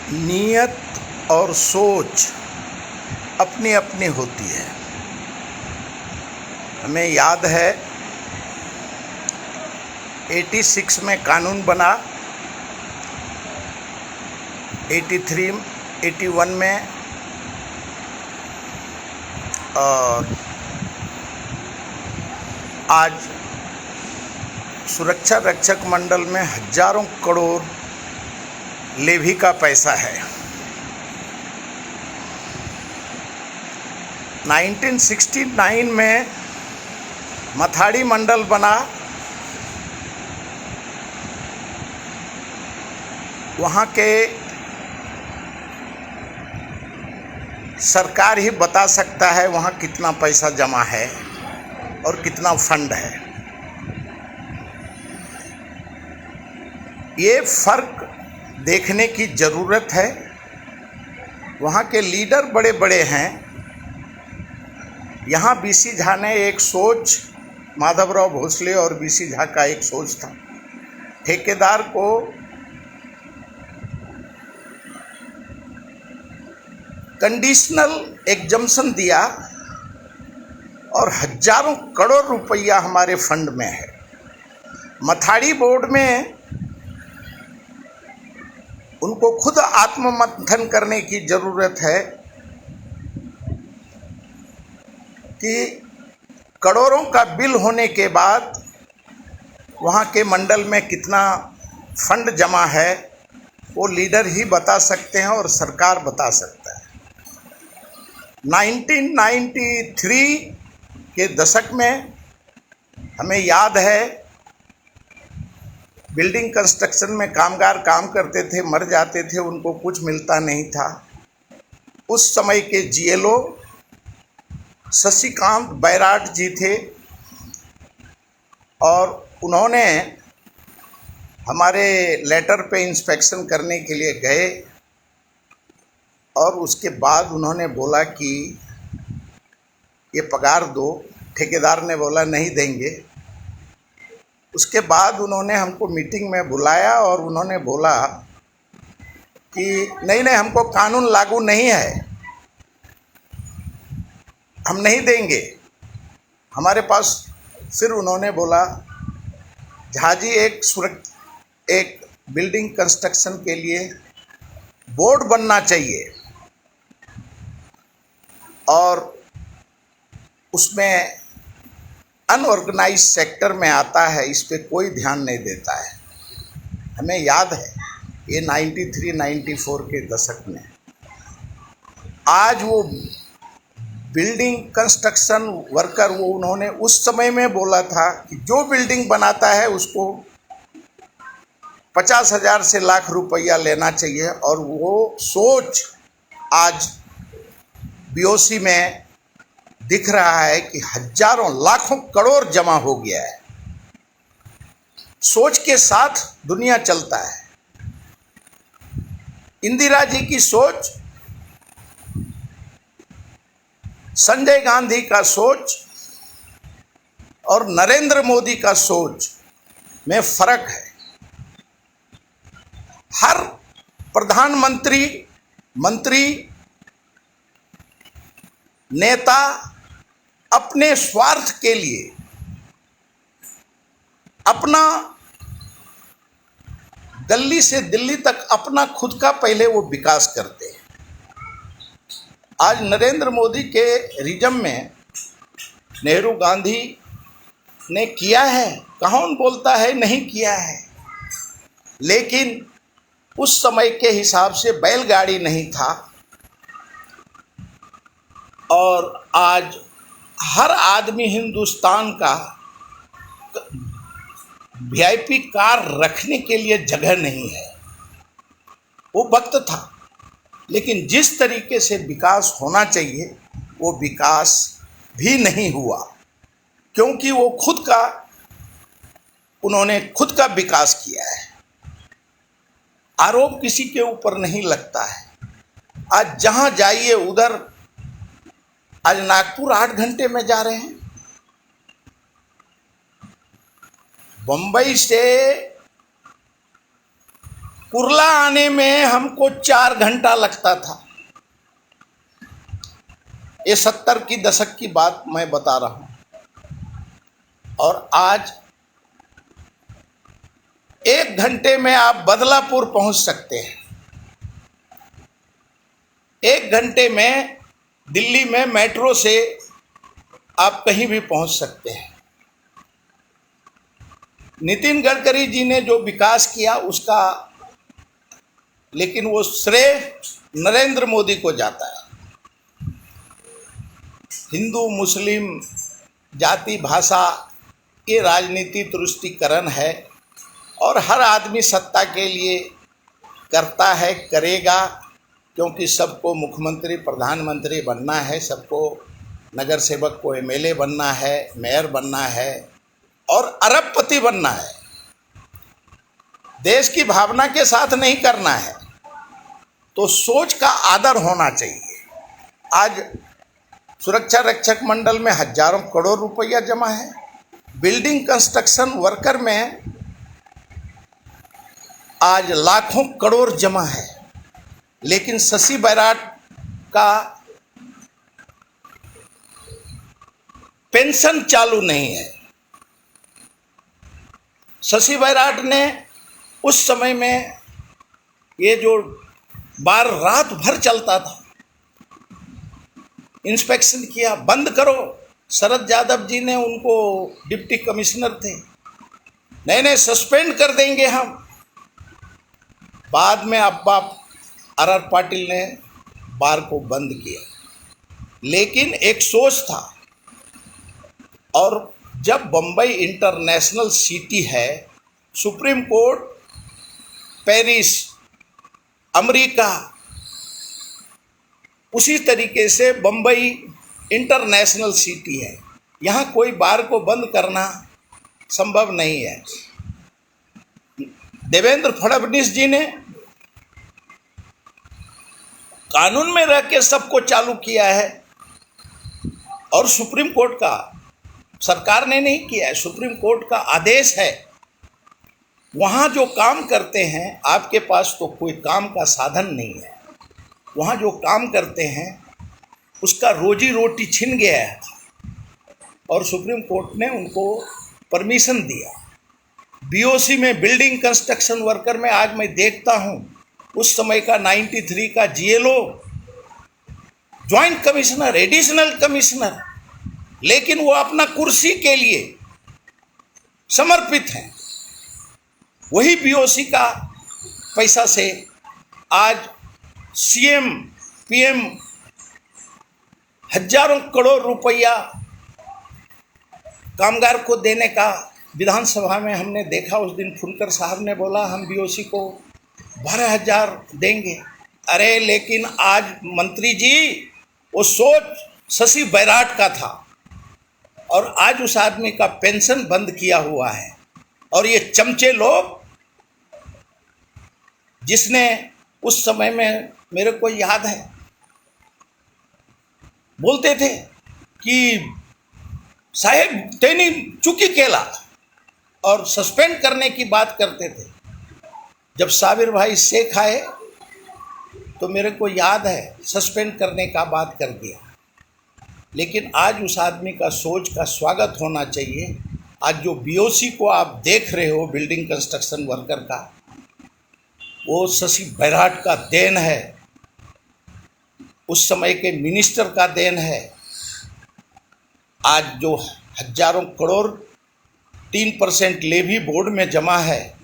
नीयत और सोच अपनी अपनी होती है। हमें याद है 86 में कानून बना, 83, 81 में और आज सुरक्षा रक्षक मंडल में हजारों करोड़ लेवी का पैसा है। 1969 में मथाड़ी मंडल बना, वहाँ के सरकार ही बता सकता है वहाँ कितना पैसा जमा है और कितना फंड है। ये फर्क देखने की ज़रूरत है। वहाँ के लीडर बड़े बड़े हैं। यहाँ बीसी झा ने एक सोच, माधवराव भोसले और बीसी झा का एक सोच था, ठेकेदार को कंडीशनल एग्जम्पशन दिया और हजारों करोड़ रुपया हमारे फंड में है। मथाड़ी बोर्ड में उनको खुद आत्ममंथन करने की ज़रूरत है कि करोड़ों का बिल होने के बाद वहाँ के मंडल में कितना फंड जमा है, वो लीडर ही बता सकते हैं और सरकार बता सकता है। 1993 के दशक में हमें याद है, बिल्डिंग कंस्ट्रक्शन में कामगार काम करते थे, मर जाते थे, उनको कुछ मिलता नहीं था। उस समय के जीएलओ शशिकांत बैराट जी थे और उन्होंने हमारे लेटर पे इंस्पेक्शन करने के लिए गए और उसके बाद उन्होंने बोला कि ये पगार दो। ठेकेदार ने बोला नहीं देंगे। उसके बाद उन्होंने हमको मीटिंग में बुलाया और उन्होंने बोला कि नहीं नहीं, हमको कानून लागू नहीं है, हम नहीं देंगे हमारे पास। फिर उन्होंने बोला झा जी, एक बिल्डिंग कंस्ट्रक्शन के लिए बोर्ड बनना चाहिए और उसमें अनऑर्गेनाइज सेक्टर में आता है, इस पे कोई ध्यान नहीं देता है। हमें याद है ये 93-94 के दशक में। आज वो बिल्डिंग कंस्ट्रक्शन वर्कर, वो उन्होंने उस समय में बोला था कि जो बिल्डिंग बनाता है उसको 50,000 से लाख रुपया लेना चाहिए, और वो सोच आज बीओसी में दिख रहा है कि हजारों लाखों करोड़ जमा हो गया है। सोच के साथ दुनिया चलता है। इंदिरा जी की सोच, संजय गांधी का सोच और नरेंद्र मोदी का सोच में फर्क है। हर प्रधानमंत्री, मंत्री, नेता अपने स्वार्थ के लिए अपना गली से दिल्ली तक अपना खुद का पहले वो विकास करते हैं। आज नरेंद्र मोदी के रिजम में नेहरू, गांधी ने किया है, कौन बोलता है नहीं किया है, लेकिन उस समय के हिसाब से बैलगाड़ी नहीं था और आज हर आदमी हिंदुस्तान का वीआईपी कार रखने के लिए जगह नहीं है। वो वक्त था, लेकिन जिस तरीके से विकास होना चाहिए वो विकास भी नहीं हुआ, क्योंकि वो उन्होंने खुद का विकास किया है। आरोप किसी के ऊपर नहीं लगता है। आज जहां जाइए उधर, आज नागपुर 8 घंटे में जा रहे हैं, बंबई से कुर्ला आने में हमको 4 घंटा लगता था। ये 70 की दशक की बात मैं बता रहा हूं। और आज 1 घंटे में आप बदलापुर पहुंच सकते हैं। 1 घंटे में दिल्ली में मेट्रो से आप कहीं भी पहुंच सकते हैं। नितिन गडकरी जी ने जो विकास किया उसका, लेकिन वो श्रेय नरेंद्र मोदी को जाता है। हिंदू मुस्लिम जाति भाषा ये राजनीति तुष्टीकरण है और हर आदमी सत्ता के लिए करता है, करेगा, क्योंकि सबको मुख्यमंत्री प्रधानमंत्री बनना है, सबको नगर सेवक को एमएलए बनना है, मेयर बनना है और अरबपति बनना है। देश की भावना के साथ नहीं करना है। तो सोच का आदर होना चाहिए। आज सुरक्षा रक्षक मंडल में हजारों करोड़ रुपया जमा है। बिल्डिंग कंस्ट्रक्शन वर्कर में आज लाखों करोड़ जमा है। लेकिन शशि बैराट का पेंशन चालू नहीं है। शशि बैराट ने उस समय में ये जो बार रात भर चलता था, इंस्पेक्शन किया, बंद करो। शरद यादव जी ने उनको, डिप्टी कमिश्नर थे, नहीं सस्पेंड कर देंगे हम। बाद में अब्बा आर पाटिल ने बार को बंद किया। लेकिन एक सोच था। और जब बम्बई इंटरनेशनल सिटी है, सुप्रीम कोर्ट, पेरिस, अमेरिका, उसी तरीके से बम्बई इंटरनेशनल सिटी है। यहाँ कोई बार को बंद करना संभव नहीं है। देवेंद्र फडणवीस जी ने कानून में रह के सबको चालू किया है और सुप्रीम कोर्ट का, सरकार ने नहीं किया है, सुप्रीम कोर्ट का आदेश है। वहाँ जो काम करते हैं, आपके पास तो कोई काम का साधन नहीं है, वहाँ जो काम करते हैं उसका रोजी रोटी छिन गया है और सुप्रीम कोर्ट ने उनको परमिशन दिया। बीओसी में, बिल्डिंग कंस्ट्रक्शन वर्कर में, आज मैं देखता हूँ उस समय का 93 का जीएलओ, ज्वाइंट कमिश्नर, एडिशनल कमिश्नर, लेकिन वो अपना कुर्सी के लिए समर्पित हैं। वही बीओसी का पैसा से आज सीएम, पीएम हजारों करोड़ रुपया कामगार को देने का विधानसभा में हमने देखा। उस दिन फुनकर साहब ने बोला हम बीओसी को 12,000 देंगे। अरे लेकिन आज मंत्री जी, वो सोच शशि बैराट का था और आज उस आदमी का पेंशन बंद किया हुआ है। और ये चमचे लोग, जिसने उस समय में, मेरे को याद है, बोलते थे कि साहेब तेनी चुकी केला और सस्पेंड करने की बात करते थे। जब साबिर भाई शेख आए तो मेरे को याद है सस्पेंड करने का बात कर दिया। लेकिन आज उस आदमी का सोच का स्वागत होना चाहिए। आज जो बीओसी को आप देख रहे हो, बिल्डिंग कंस्ट्रक्शन वर्कर का, वो शशि बैराट का देन है, उस समय के मिनिस्टर का देन है। आज जो हजारों करोड़ 3% लेवी बोर्ड में जमा है,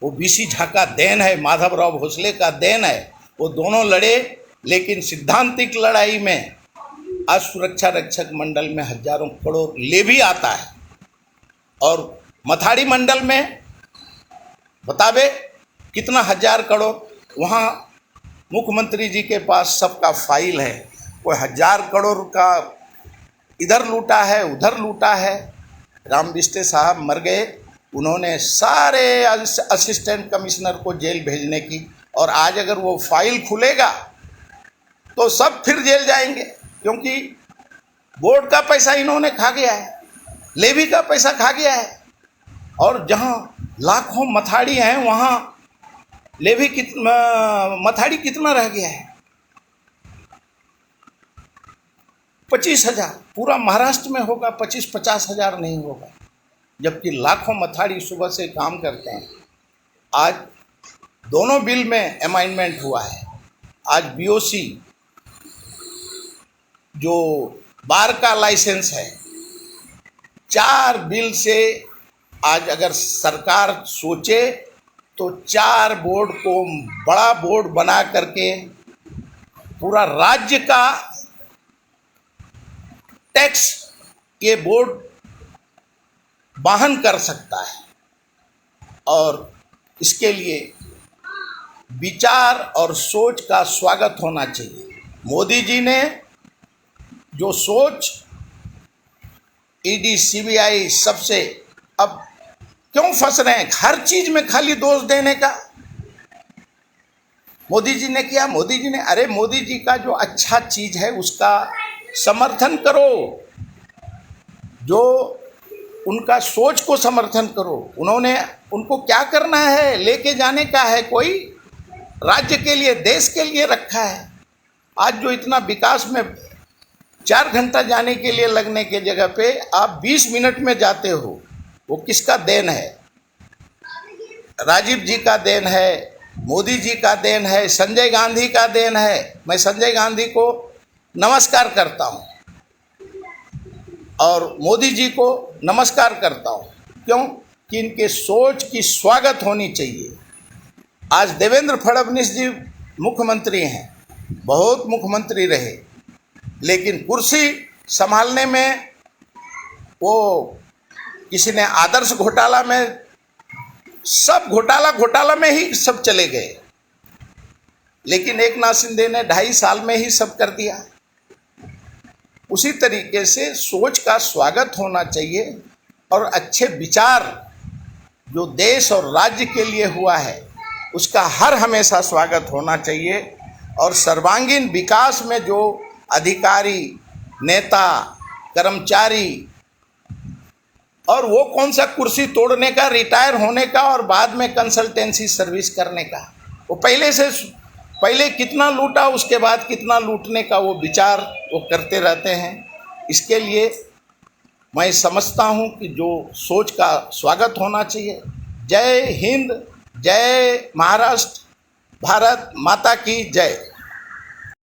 वो बीसी झा का देन है, माधवराव भोसले का देन है। वो दोनों लड़े, लेकिन सिद्धांतिक लड़ाई में आज सुरक्षा रक्षक मंडल में हजारों करोड़ लेवी आता है। और मथाड़ी मंडल में बतावे कितना 1000 करोड़, वहाँ मुख्यमंत्री जी के पास सबका फाइल है। कोई 1000 करोड़ का इधर लूटा है, उधर लूटा है। राम बिस्टे साहब मर गए, उन्होंने सारे असिस्टेंट कमिश्नर को जेल भेजने की, और आज अगर वो फाइल खुलेगा तो सब फिर जेल जाएंगे, क्योंकि बोर्ड का पैसा इन्होंने खा गया है, लेवी का पैसा खा गया है। और जहाँ लाखों मथाड़ी हैं, वहाँ लेवी मथाड़ी कितना रह गया है? 25,000। पूरा महाराष्ट्र में होगा 25-50,000 नहीं होगा, जबकि लाखों मथाड़ी सुबह से काम करते हैं। आज दोनों बिल में अमेंडमेंट हुआ है। आज बीओसी जो बार का लाइसेंस है, 4 बिल से आज अगर सरकार सोचे तो 4 बोर्ड को बड़ा बोर्ड बना करके पूरा राज्य का टैक्स ये बोर्ड वहन कर सकता है। और इसके लिए विचार और सोच का स्वागत होना चाहिए। मोदी जी ने जो सोच ईडी सीबीआई सबसे, अब क्यों फंस रहे हैं हर चीज में खाली दोष देने का? मोदी जी ने किया, मोदी जी ने, अरे मोदी जी का जो अच्छा चीज है उसका समर्थन करो, जो उनका सोच को समर्थन करो। उनको क्या करना है, लेके जाने का है, कोई राज्य के लिए देश के लिए रखा है। आज जो इतना विकास में 4 घंटा जाने के लिए लगने के जगह पे आप 20 मिनट में जाते हो, वो किसका देन है? राजीव जी का देन है, मोदी जी का देन है, संजय गांधी का देन है। मैं संजय गांधी को नमस्कार करता हूँ और मोदी जी को नमस्कार करता हूँ। क्यों? कि इनके सोच की स्वागत होनी चाहिए। आज देवेंद्र फडणवीस जी मुख्यमंत्री हैं, बहुत मुख्यमंत्री रहे, लेकिन कुर्सी संभालने में वो किसी ने आदर्श घोटाला में, सब घोटाला में ही सब चले गए, लेकिन एकनाथ शिंदे ने 2.5 साल में ही सब कर दिया। उसी तरीके से सोच का स्वागत होना चाहिए और अच्छे विचार जो देश और राज्य के लिए हुआ है उसका हर हमेशा स्वागत होना चाहिए। और सर्वांगीण विकास में जो अधिकारी, नेता, कर्मचारी, और वो कौन सा कुर्सी तोड़ने का, रिटायर होने का और बाद में कंसल्टेंसी सर्विस करने का, वो पहले कितना लूटा, उसके बाद कितना लूटने का वो विचार वो करते रहते हैं। इसके लिए मैं समझता हूँ कि जो सोच का स्वागत होना चाहिए। जय हिंद, जय महाराष्ट्र, भारत माता की जय।